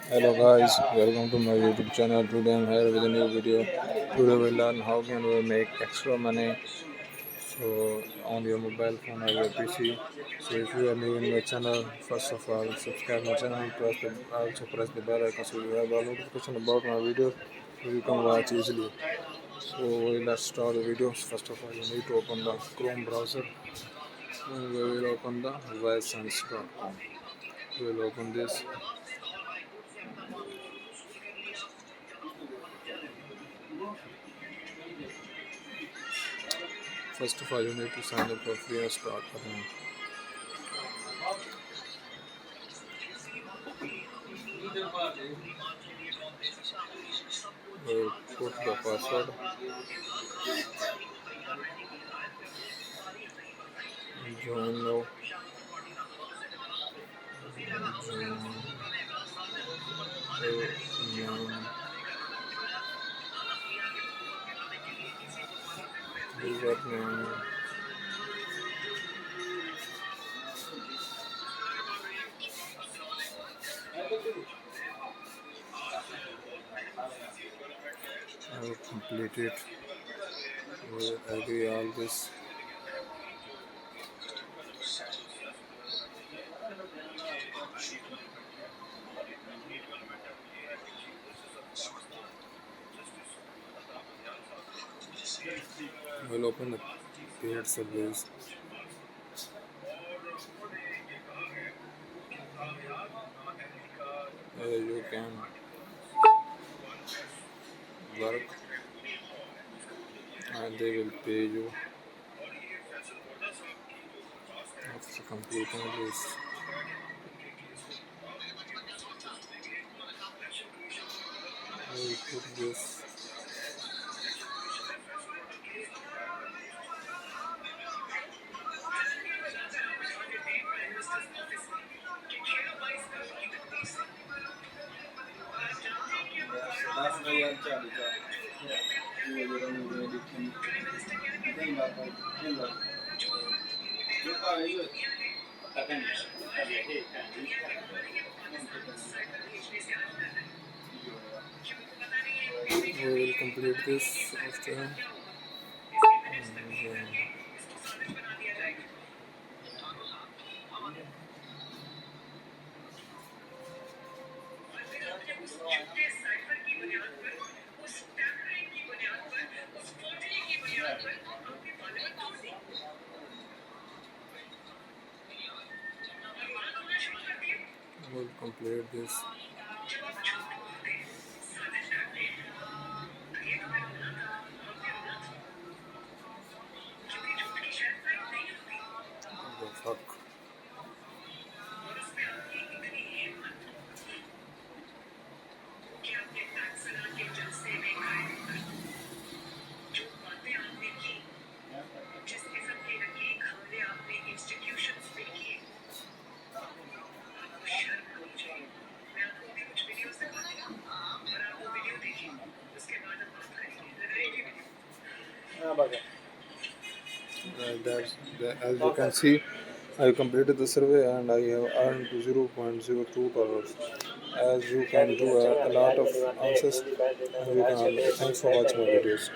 Hello guys, welcome to my YouTube channel. Today I'm here with a new video. Today we'll learn how can we make extra money so on your mobile phone or your PC. So if you are new in my channel, first of all subscribe my channel, press the bell icon so you have all notification about my videos so you can watch easily. So let's start the videos. First of all you need to open the Chrome browser and we will open the withdrawal.com. We will open this. First of all, you need to sign up for free and start account. Put the password, join now, join, username, I will complete it. We will agree all this. We'll open the paid service. You can work and they will pay you after completing this. I will put this. We will complete this after. We'll complete this. The fuck. As you can see, I completed the survey and I have earned $0.02. As you can do a lot of answers, and you can. Thanks for watching my videos.